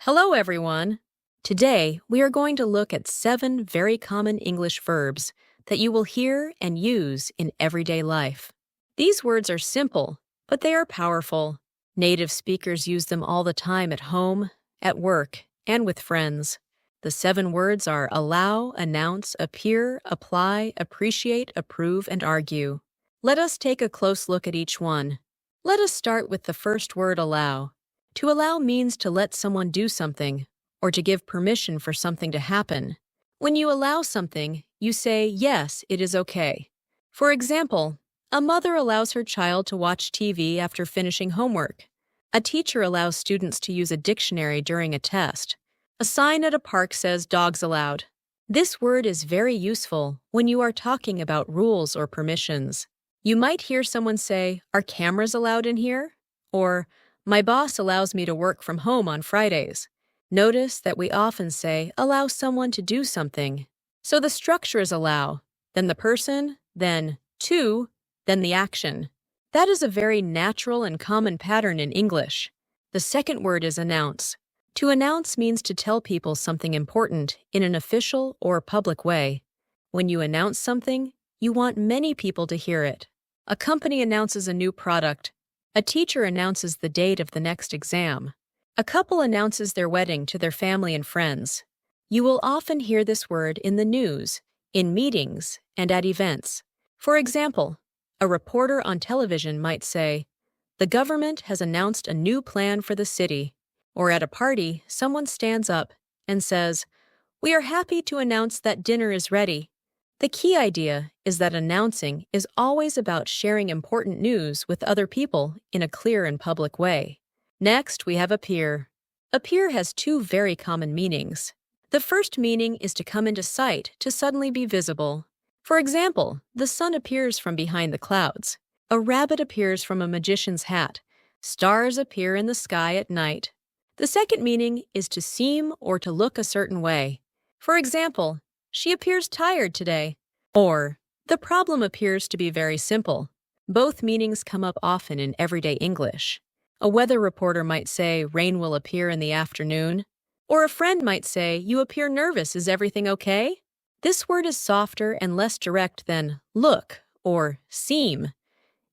Hello, everyone. Today, we are going to look at 7 very common English verbs that you will hear and use in everyday life. These words are simple, but they are powerful. Native speakers use them all the time at home, at work, and with friends. The 7 words are allow, announce, appear, apply, appreciate, approve, and argue. Let us take a close look at each one. Let us start with the first word, allow. To allow means to let someone do something, or to give permission for something to happen. When you allow something, you say, yes, it is okay. For example, a mother allows her child to watch TV after finishing homework. A teacher allows students to use a dictionary during a test. A sign at a park says dogs allowed. This word is very useful when you are talking about rules or permissions. You might hear someone say, are cameras allowed in here? Or, my boss allows me to work from home on Fridays. Notice that we often say, allow someone to do something. So the structure is allow, then the person, then to, then the action. That is a very natural and common pattern in English. The second word is announce. To announce means to tell people something important in an official or public way. When you announce something, you want many people to hear it. A company announces a new product. A teacher announces the date of the next exam. A couple announces their wedding to their family and friends. You will often hear this word in the news, in meetings, and at events. For example, a reporter on television might say, the government has announced a new plan for the city. Or at a party, someone stands up and says, we are happy to announce that dinner is ready. The key idea is that announcing is always about sharing important news with other people in a clear and public way. Next, we have appear. Appear has 2 very common meanings. The first meaning is to come into sight, to suddenly be visible. For example, the sun appears from behind the clouds. A rabbit appears from a magician's hat. Stars appear in the sky at night. The second meaning is to seem or to look a certain way. For example, she appears tired today. Or, the problem appears to be very simple. Both meanings come up often in everyday English. A weather reporter might say, rain will appear in the afternoon. Or a friend might say, you appear nervous, is everything okay? This word is softer and less direct than look or seem.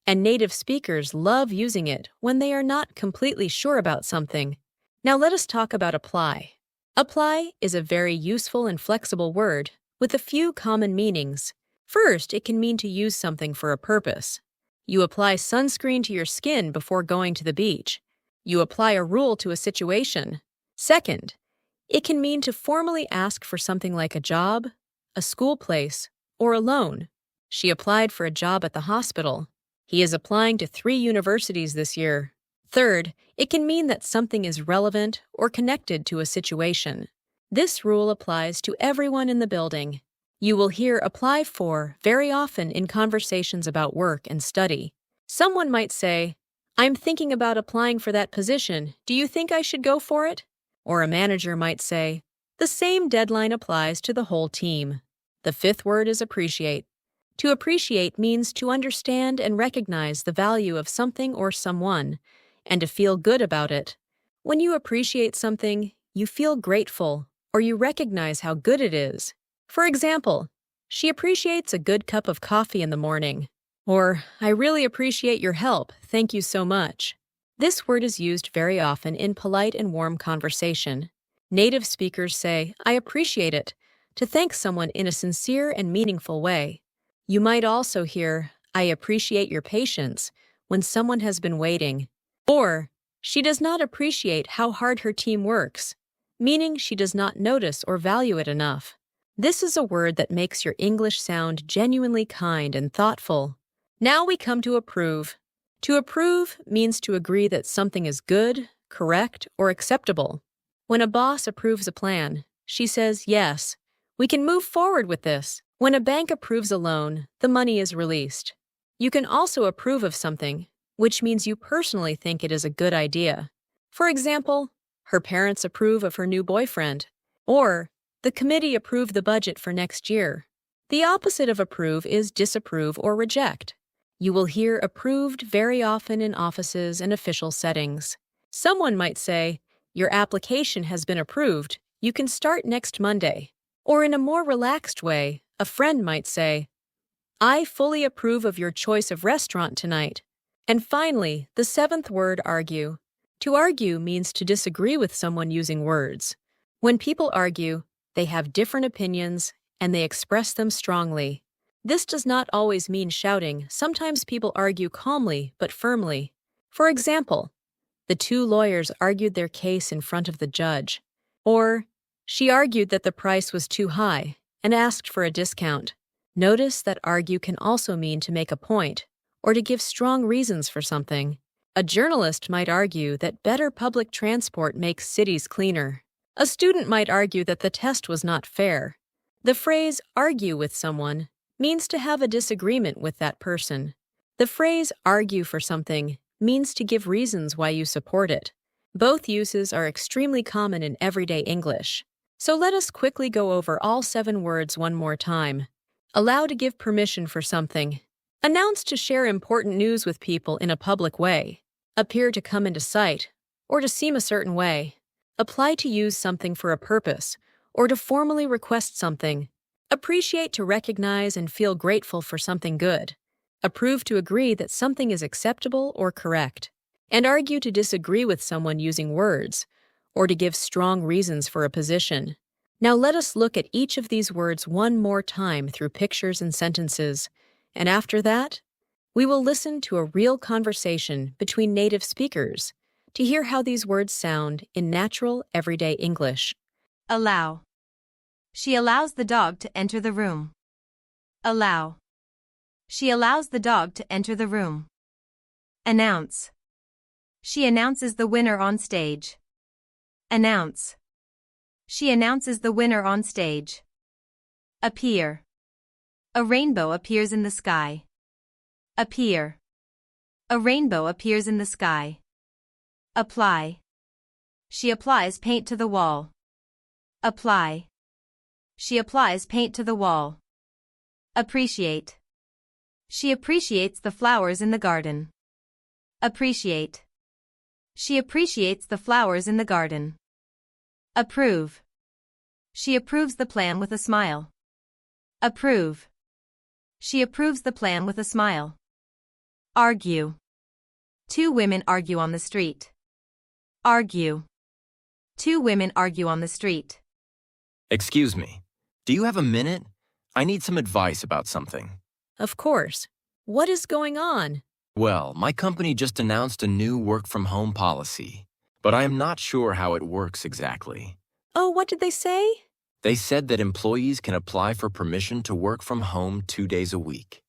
And native speakers love using it when they are not completely sure about something. Now let us talk about apply. Apply is a very useful and flexible word with a few common meanings. First, it can mean to use something for a purpose. You apply sunscreen to your skin before going to the beach. You apply a rule to a situation. Second, it can mean to formally ask for something like a job, a school place, or a loan. She applied for a job at the hospital. He is applying to 3 universities this year. Third, it can mean that something is relevant or connected to a situation. This rule applies to everyone in the building. You will hear apply for very often in conversations about work and study. Someone might say, I'm thinking about applying for that position. Do you think I should go for it? Or a manager might say, the same deadline applies to the whole team. The 5th word is appreciate. To appreciate means to understand and recognize the value of something or someone, and to feel good about it. When you appreciate something, you feel grateful, or you recognize how good it is. For example, she appreciates a good cup of coffee in the morning. Or, I really appreciate your help, thank you so much. This word is used very often in polite and warm conversation. Native speakers say, I appreciate it, to thank someone in a sincere and meaningful way. You might also hear, I appreciate your patience, when someone has been waiting. Or, she does not appreciate how hard her team works, meaning she does not notice or value it enough. This is a word that makes your English sound genuinely kind and thoughtful. Now we come to approve. To approve means to agree that something is good, correct, or acceptable. When a boss approves a plan, she says, yes, we can move forward with this. When a bank approves a loan, the money is released. You can also approve of something, which means you personally think it is a good idea. For example, her parents approve of her new boyfriend. Or, the committee approved the budget for next year. The opposite of approve is disapprove or reject. You will hear approved very often in offices and official settings. Someone might say, Your application has been approved. You can start next Monday. Or in a more relaxed way, a friend might say, I fully approve of your choice of restaurant tonight. And finally, the seventh word, argue. To argue means to disagree with someone using words. When people argue, they have different opinions and they express them strongly. This does not always mean shouting. Sometimes people argue calmly but firmly. For example, the two lawyers argued their case in front of the judge. Or, she argued that the price was too high and asked for a discount. Notice that argue can also mean to make a point or to give strong reasons for something. A journalist might argue that better public transport makes cities cleaner. A student might argue that the test was not fair. The phrase argue with someone means to have a disagreement with that person. The phrase argue for something means to give reasons why you support it. Both uses are extremely common in everyday English. So let us quickly go over all 7 words one more time. Allow to give permission for something. Announce to share important news with people in a public way. Appear to come into sight, or to seem a certain way. Apply to use something for a purpose, or to formally request something. Appreciate to recognize and feel grateful for something good. Approve to agree that something is acceptable or correct. And argue to disagree with someone using words, or to give strong reasons for a position. Now let us look at each of these words one more time through pictures and sentences, and after that, we will listen to a real conversation between native speakers to hear how these words sound in natural, everyday English. Allow. She allows the dog to enter the room. Allow. She allows the dog to enter the room. Announce. She announces the winner on stage. Announce. She announces the winner on stage. Appear. A rainbow appears in the sky. Appear. A rainbow appears in the sky. Apply. She applies paint to the wall. Apply. She applies paint to the wall. Appreciate. She appreciates the flowers in the garden. Appreciate. She appreciates the flowers in the garden. Approve. She approves the plan with a smile. Approve. She approves the plan with a smile. Argue. 2 women argue on the street. Argue. 2 women argue on the street. Excuse me, do you have a minute? I need some advice about something. Of course. What is going on? Well, my company just announced a new work-from-home policy, but I am not sure how it works exactly. Oh, what did they say? They said that employees can apply for permission to work from home 2 days a week,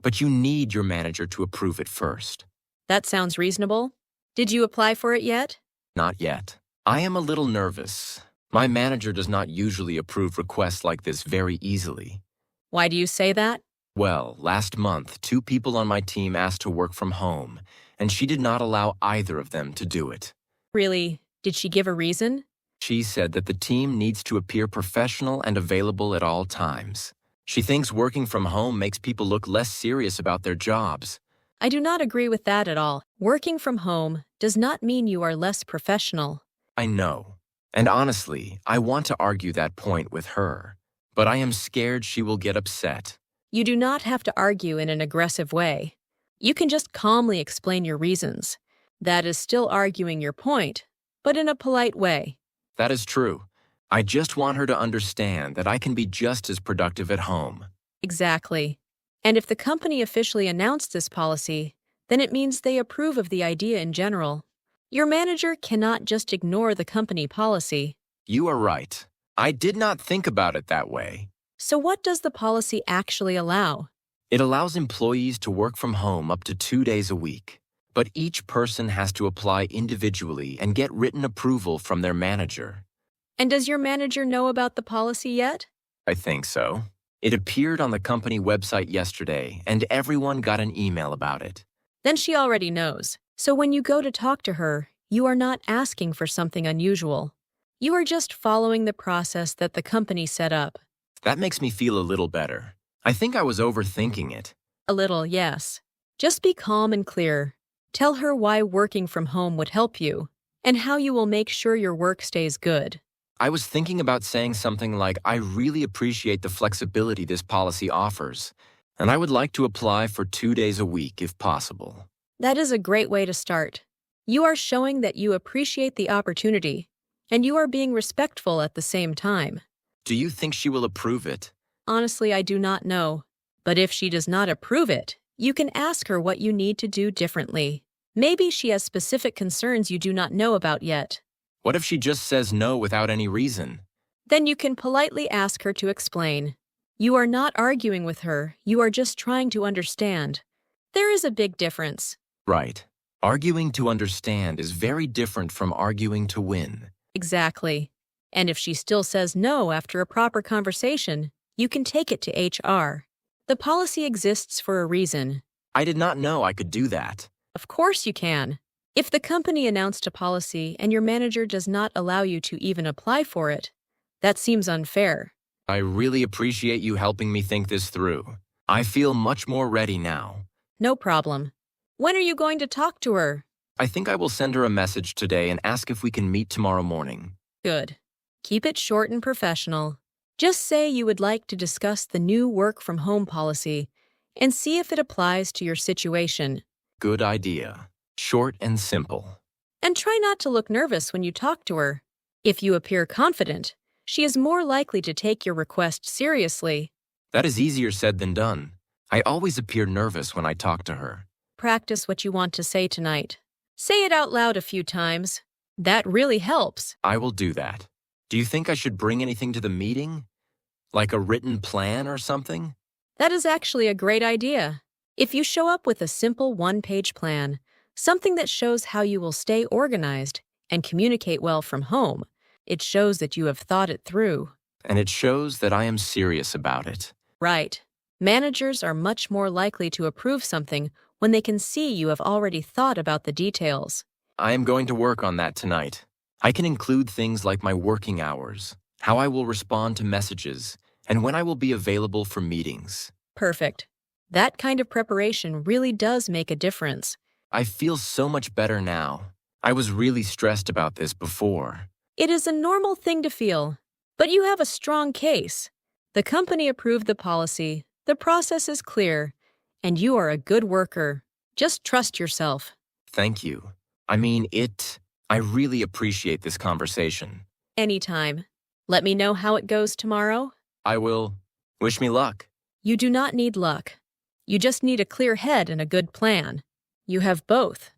but you need your manager to approve it first. That sounds reasonable. Did you apply for it yet? Not yet. I am a little nervous. My manager does not usually approve requests like this very easily. Why do you say that? Well, last month, 2 people on my team asked to work from home, and she did not allow either of them to do it. Really? Did she give a reason? She said that the team needs to appear professional and available at all times. She thinks working from home makes people look less serious about their jobs. I do not agree with that at all. Working from home does not mean you are less professional. I know. And honestly, I want to argue that point with her, but I am scared she will get upset. You do not have to argue in an aggressive way. You can just calmly explain your reasons. That is still arguing your point, but in a polite way. That is true. I just want her to understand that I can be just as productive at home. Exactly. And if the company officially announced this policy, then it means they approve of the idea in general. Your manager cannot just ignore the company policy. You are right. I did not think about it that way. So what does the policy actually allow? It allows employees to work from home up to 2 days a week, but each person has to apply individually and get written approval from their manager. And does your manager know about the policy yet? I think so. It appeared on the company website yesterday, and everyone got an email about it. Then she already knows. So when you go to talk to her, you are not asking for something unusual. You are just following the process that the company set up. That makes me feel a little better. I think I was overthinking it. A little, yes. Just be calm and clear. Tell her why working from home would help you. and how you will make sure your work stays good. I was thinking about saying something like, I really appreciate the flexibility this policy offers, and I would like to apply for 2 days a week if possible. That is a great way to start. You are showing that you appreciate the opportunity, and you are being respectful at the same time. Do you think she will approve it? Honestly, I do not know. But if she does not approve it, you can ask her what you need to do differently. Maybe she has specific concerns you do not know about yet. What if she just says no without any reason? Then you can politely ask her to explain. You are not arguing with her, you are just trying to understand. There is a big difference. Right. Arguing to understand is very different from arguing to win. Exactly. And if she still says no after a proper conversation, you can take it to HR. The policy exists for a reason. I did not know I could do that. Of course you can. If the company announced a policy and your manager does not allow you to even apply for it, that seems unfair. I really appreciate you helping me think this through. I feel much more ready now. No problem. When are you going to talk to her? I think I will send her a message today and ask if we can meet tomorrow morning. Good. Keep it short and professional. Just say you would like to discuss the new work-from-home policy and see if it applies to your situation. Good idea. Short and simple. And try not to look nervous when you talk to her. If you appear confident, she is more likely to take your request seriously. That is easier said than done. I always appear nervous when I talk to her. Practice what you want to say tonight. Say it out loud a few times. That really helps. I will do that. Do you think I should bring anything to the meeting? Like a written plan or something? That is actually a great idea. If you show up with a simple one-page plan, something that shows how you will stay organized and communicate well from home, it shows that you have thought it through. And it shows that I am serious about it. Right. Managers are much more likely to approve something when they can see you have already thought about the details. I am going to work on that tonight. I can include things like my working hours, how I will respond to messages, and when I will be available for meetings. Perfect. That kind of preparation really does make a difference. I feel so much better now. I was really stressed about this before. It is a normal thing to feel, but you have a strong case. The company approved the policy, the process is clear, and you are a good worker. Just trust yourself. Thank you. I really appreciate this conversation. Anytime. Let me know how it goes tomorrow. I will. Wish me luck. You do not need luck. You just need a clear head and a good plan. You have both.